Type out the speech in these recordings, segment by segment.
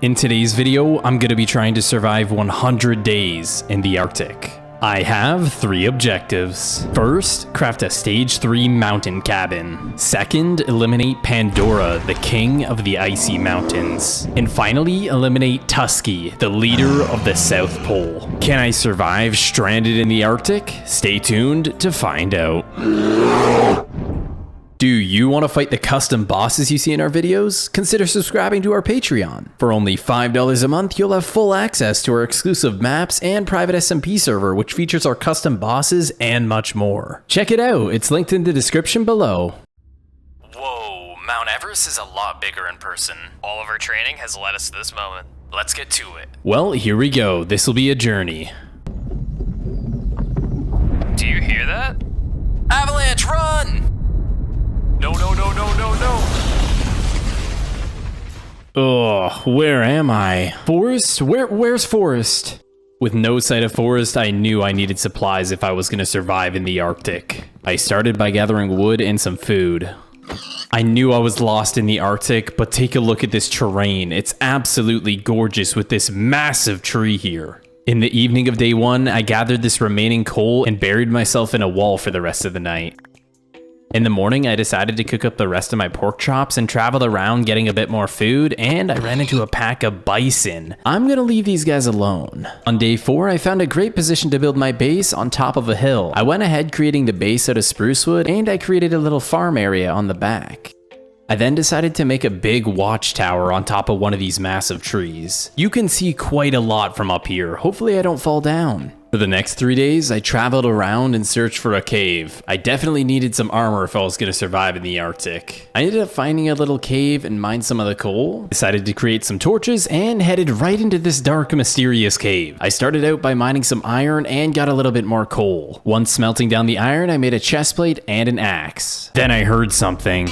In today's video, I'm going to be trying to survive 100 days in the Arctic. I have 3 objectives. First, craft a stage 3 mountain cabin. Second, eliminate Pandora, the king of the icy mountains. And finally, eliminate Tusky, the leader of the South Pole. Can I survive stranded in the Arctic? Stay tuned to find out. Do you want to fight the custom bosses you see in our videos? Consider subscribing to our Patreon. For only $5 a month, you'll have full access to our exclusive maps and private SMP server, which features our custom bosses and much more. Check it out, it's linked in the description below. Whoa, Mount Everest is a lot bigger in person. All of our training has led us to this moment. Let's get to it. Well, here we go. This will be a journey. Do you hear that? Avalanche, run! No, no, no, no, no, no. Ugh, where am I? Forest? Where's Forest? With no sight of Forest, I knew I needed supplies if I was going to survive in the Arctic. I started by gathering wood and some food. I knew I was lost in the Arctic, but take a look at this terrain. It's absolutely gorgeous with this massive tree here. In the evening of day 1, I gathered this remaining coal and buried myself in a wall for the rest of the night. In the morning, I decided to cook up the rest of my pork chops and traveled around getting a bit more food, and I ran into a pack of bison. I'm gonna leave these guys alone. On day 4, I found a great position to build my base on top of a hill. I went ahead creating the base out of spruce wood, and I created a little farm area on the back. I then decided to make a big watchtower on top of one of these massive trees. You can see quite a lot from up here. Hopefully I don't fall down. For the next 3 days, I traveled around and searched for a cave. I definitely needed some armor if I was going to survive in the Arctic. I ended up finding a little cave and mined some of the coal, decided to create some torches, and headed right into this dark, mysterious cave. I started out by mining some iron and got a little bit more coal. Once smelting down the iron, I made a chestplate and an axe. Then I heard something.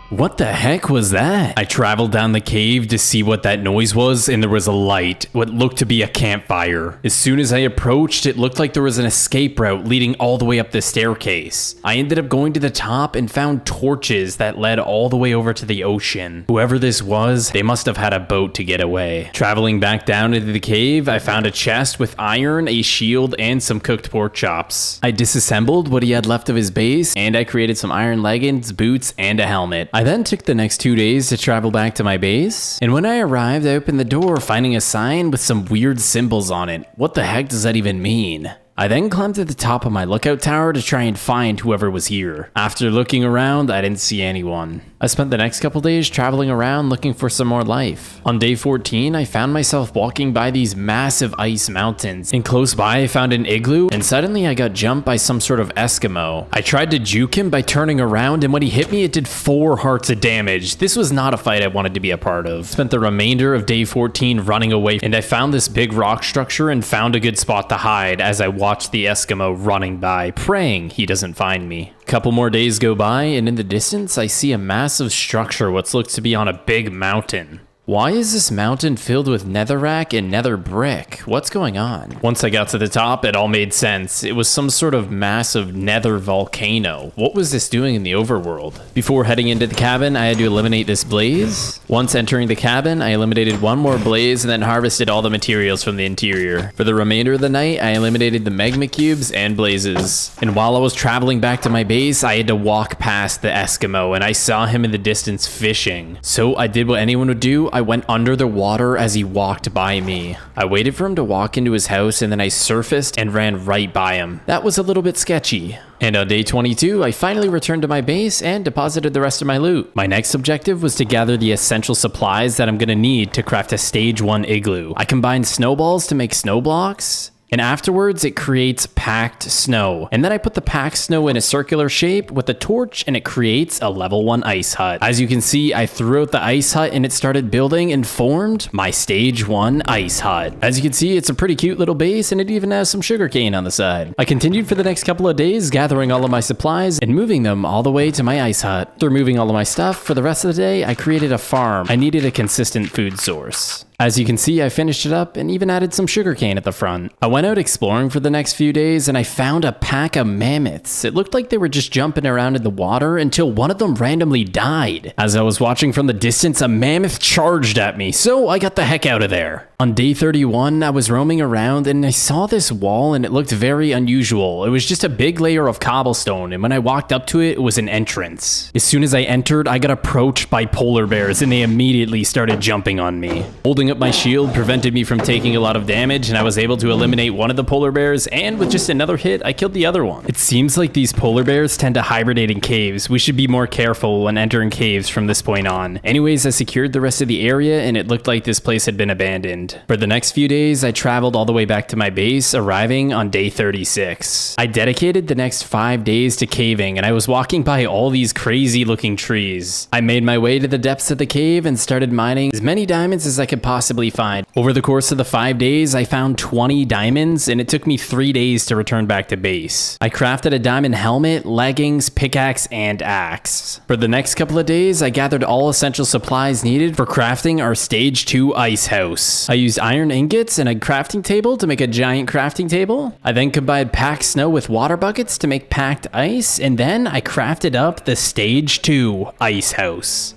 What the heck was that? I traveled down the cave to see what that noise was, and there was a light, what looked to be a campfire. As soon as I approached, it looked like there was an escape route leading all the way up the staircase. I ended up going to the top and found torches that led all the way over to the ocean. Whoever this was, they must have had a boat to get away. Traveling back down into the cave, I found a chest with iron, a shield, and some cooked pork chops. I disassembled what he had left of his base, and I created some iron leggings, boots, and a helmet. I then took the next 2 days to travel back to my base, and when I arrived, I opened the door, finding a sign with some weird symbols on it. What the heck does that even mean? I then climbed to the top of my lookout tower to try and find whoever was here. After looking around, I didn't see anyone. I spent the next couple days traveling around looking for some more life. On day 14, I found myself walking by these massive ice mountains, and close by I found an igloo, and suddenly I got jumped by some sort of Eskimo. I tried to juke him by turning around, and when he hit me, it did 4 hearts of damage. This was not a fight I wanted to be a part of. Spent the remainder of day 14 running away, and I found this big rock structure and found a good spot to hide as I watched the Eskimo running by, praying he doesn't find me. Couple more days go by, and in the distance I see a massive structure what looks to be on a big mountain. Why is this mountain filled with netherrack and nether brick? What's going on? Once I got to the top, it all made sense. It was some sort of massive nether volcano. What was this doing in the overworld? Before heading into the cabin, I had to eliminate this blaze. Once entering the cabin, I eliminated one more blaze and then harvested all the materials from the interior. For the remainder of the night, I eliminated the magma cubes and blazes. And while I was traveling back to my base, I had to walk past the Eskimo, and I saw him in the distance fishing. So I did what anyone would do. I went under the water as he walked by me. I waited for him to walk into his house, and then I surfaced and ran right by him. That was a little bit sketchy. And on day 22, I finally returned to my base and deposited the rest of my loot. My next objective was to gather the essential supplies that I'm gonna need to craft a stage 1 igloo. I combined snowballs to make snow blocks, and afterwards it creates packed snow. And then I put the packed snow in a circular shape with a torch, and it creates a level 1 ice hut. As you can see, I threw out the ice hut and it started building and formed my stage 1 ice hut. As you can see, it's a pretty cute little base, and it even has some sugarcane on the side. I continued for the next couple of days, gathering all of my supplies and moving them all the way to my ice hut. After moving all of my stuff, for the rest of the day, I created a farm. I needed a consistent food source. As you can see, I finished it up and even added some sugarcane at the front. I went out exploring for the next few days and I found a pack of mammoths. It looked like they were just jumping around in the water until one of them randomly died. As I was watching from the distance, a mammoth charged at me, so I got the heck out of there. On day 31, I was roaming around and I saw this wall and it looked very unusual. It was just a big layer of cobblestone, and when I walked up to it, it was an entrance. As soon as I entered, I got approached by polar bears and they immediately started jumping on me. Holding up my shield prevented me from taking a lot of damage, and I was able to eliminate one of the polar bears, and with just another hit, I killed the other one. It seems like these polar bears tend to hibernate in caves. We should be more careful when entering caves from this point on. Anyways, I secured the rest of the area and it looked like this place had been abandoned. For the next few days, I traveled all the way back to my base, arriving on day 36. I dedicated the next 5 days to caving, and I was walking by all these crazy looking trees. I made my way to the depths of the cave and started mining as many diamonds as I could possibly find. Over the course of the 5 days, I found 20 diamonds, and it took me 3 days to return back to base. I crafted a diamond helmet, leggings, pickaxe, and axe. For the next couple of days, I gathered all essential supplies needed for crafting our stage 2 ice house. I used iron ingots and a crafting table to make a giant crafting table. I then combined packed snow with water buckets to make packed ice, and then I crafted up the stage 2 ice house.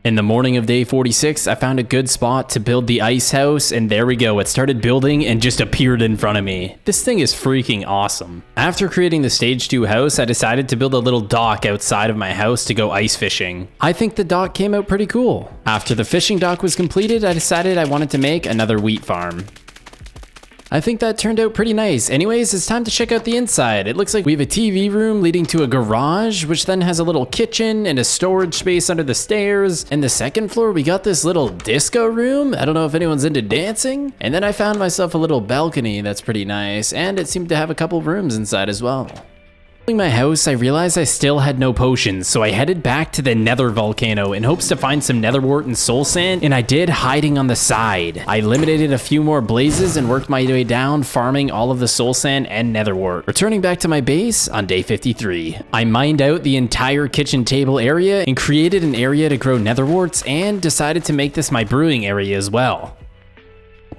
In the morning of day 46, I found a good spot to build the ice house, and there we go. It started building and just appeared in front of me. This thing is freaking awesome. After creating the stage 2 house, I decided to build a little dock outside of my house to go ice fishing. I think the dock came out pretty cool. After the fishing dock was completed, I decided I wanted to make another wheat farm. I think that turned out pretty nice. Anyways, it's time to check out the inside. It looks like we have a TV room leading to a garage, which then has a little kitchen and a storage space under the stairs. And the second floor, we got this little disco room. I don't know if anyone's into dancing. And then I found myself a little balcony that's pretty nice, and it seemed to have a couple rooms inside as well. In my house, I realized I still had no potions, so I headed back to the nether volcano in hopes to find some nether wart and soul sand, and I did, hiding on the side. I eliminated a few more blazes and worked my way down, farming all of the soul sand and nether wart. Returning back to my base on day 53. I mined out the entire kitchen table area and created an area to grow nether warts, and decided to make this my brewing area as well.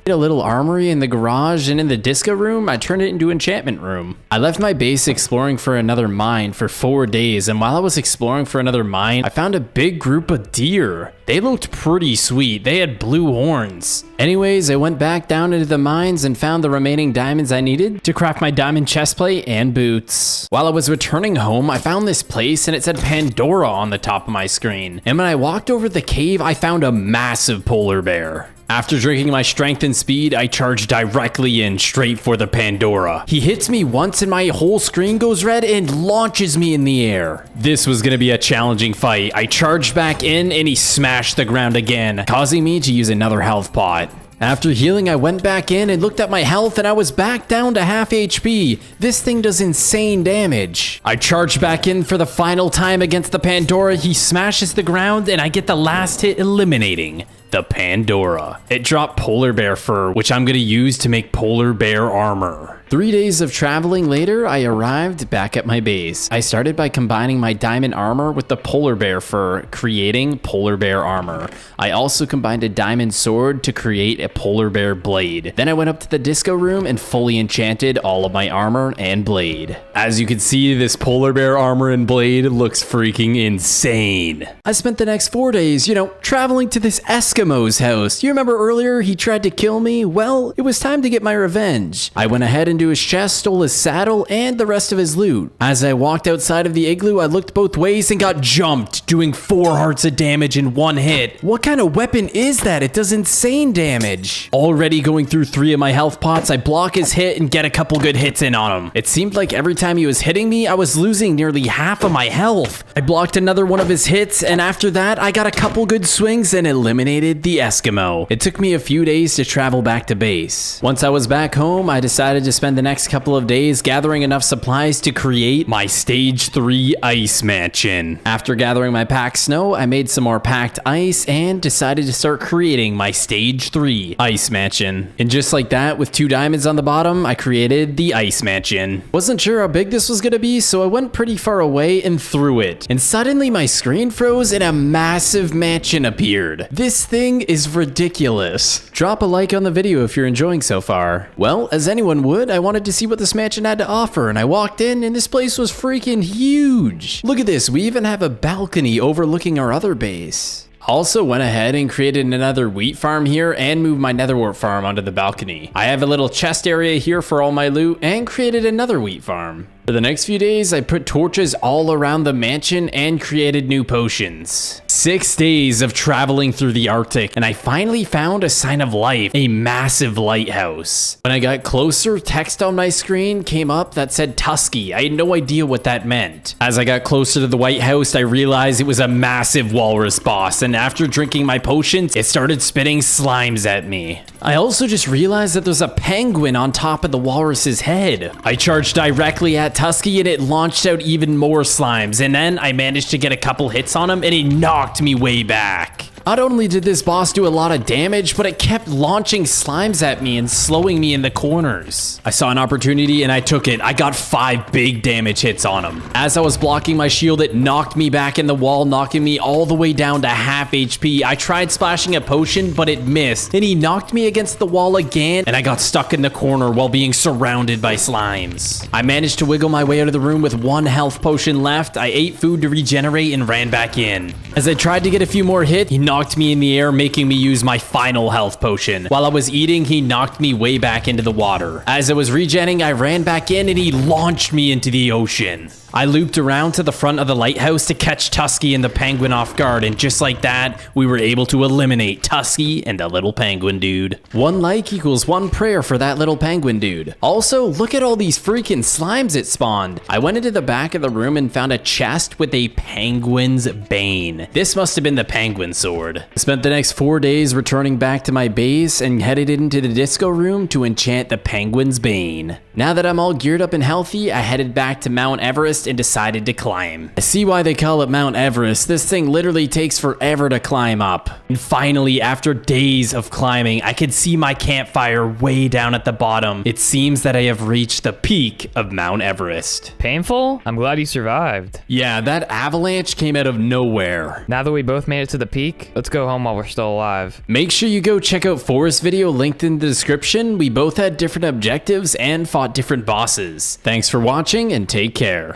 A little armory in the garage, and in the disco room, I turned it into enchantment room. I left my base exploring for another mine for 4 days, and while I was exploring for another mine, I found a big group of deer. They looked pretty sweet. They had blue horns. Anyways, I went back down into the mines and found the remaining diamonds I needed to craft my diamond chestplate and boots. While I was returning home, I found this place and it said Pandora on the top of my screen. And when I walked over the cave, I found a massive polar bear. After drinking my strength and speed, I charged directly in straight for the Pandora. He hits me once and my whole screen goes red and launches me in the air. This was gonna be a challenging fight. I charged back in and he smashed the ground again, causing me to use another health pot. After healing, I went back in and looked at my health and I was back down to half HP. This thing does insane damage. I charged back in for the final time against the Pandora. He smashes the ground and I get the last hit, eliminating the Pandora. It dropped polar bear fur, which I'm gonna use to make polar bear armor. 3 days of traveling later, I arrived back at my base. I started by combining my diamond armor with the polar bear fur, creating polar bear armor. I also combined a diamond sword to create a polar bear blade. Then I went up to the disco room and fully enchanted all of my armor and blade. As you can see, this polar bear armor and blade looks freaking insane. I spent the next 4 days, traveling to this Eskimo's house. You remember earlier he tried to kill me? Well, it was time to get my revenge. I went ahead into his chest, stole his saddle, and the rest of his loot. As I walked outside of the igloo, I looked both ways and got jumped, doing 4 hearts of damage in 1 hit. What kind of weapon is that? It does insane damage. Already going through 3 of my health pots, I block his hit and get a couple good hits in on him. It seemed like every time he was hitting me, I was losing nearly half of my health. I blocked another one of his hits, and after that, I got a couple good swings and eliminated the Eskimo. It took me a few days to travel back to base. Once I was back home, I decided to spend spend the next couple of days gathering enough supplies to create my stage 3 ice mansion. After gathering my packed snow, I made some more packed ice and decided to start creating my stage 3 ice mansion. And just like that, with 2 diamonds on the bottom, I created the ice mansion. Wasn't sure how big this was gonna be, so I went pretty far away and threw it. And suddenly my screen froze and a massive mansion appeared. This thing is ridiculous. Drop a like on the video if you're enjoying so far. Well, as anyone would, I wanted to see what this mansion had to offer, and I walked in and this place was freaking huge. Look at this, we even have a balcony overlooking our other base. Also went ahead and created another wheat farm here and moved my netherwort farm onto the balcony. I have a little chest area here for all my loot and created another wheat farm. For the next few days, I put torches all around the mansion and created new potions. 6 days of traveling through the Arctic, and I finally found a sign of life, a massive lighthouse. When I got closer, text on my screen came up that said Tusky. I had no idea what that meant. As I got closer to the White House, I realized it was a massive walrus boss, and after drinking my potions, it started spitting slimes at me. I also just realized that there's a penguin on top of the walrus's head. I charged directly at Tusky and it launched out even more slimes, and then I managed to get a couple hits on him and he knocked me way back. Not only did this boss do a lot of damage, but it kept launching slimes at me and slowing me in the corners. I saw an opportunity and I took it. I got 5 big damage hits on him. As I was blocking my shield, it knocked me back in the wall, knocking me all the way down to half HP. I tried splashing a potion, but it missed. And he knocked me against the wall again, and I got stuck in the corner while being surrounded by slimes. I managed to wiggle my way out of the room with 1 health potion left. I ate food to regenerate and ran back in. As I tried to get a few more hits, he knocked me in the air, making me use my final health potion. While I was eating, he knocked me way back into the water. As I was regenning, I ran back in and he launched me into the ocean. I looped around to the front of the lighthouse to catch Tusky and the penguin off guard, and just like that, we were able to eliminate Tusky and the little penguin dude. 1 like equals 1 prayer for that little penguin dude. Also, look at all these freaking slimes it spawned. I went into the back of the room and found a chest with a penguin's bane. This must have been the penguin sword. I spent the next 4 days returning back to my base and headed into the disco room to enchant the penguin's bane. Now that I'm all geared up and healthy, I headed back to Mount Everest and decided to climb. I see why they call it Mount Everest. This thing literally takes forever to climb up. And finally, after days of climbing, I could see my campfire way down at the bottom. It seems that I have reached the peak of Mount Everest. Painful? I'm glad you survived. Yeah, that avalanche came out of nowhere. Now that we both made it to the peak, let's go home while we're still alive. Make sure you go check out Forrest's video linked in the description. We both had different objectives and fought different bosses. Thanks for watching and take care.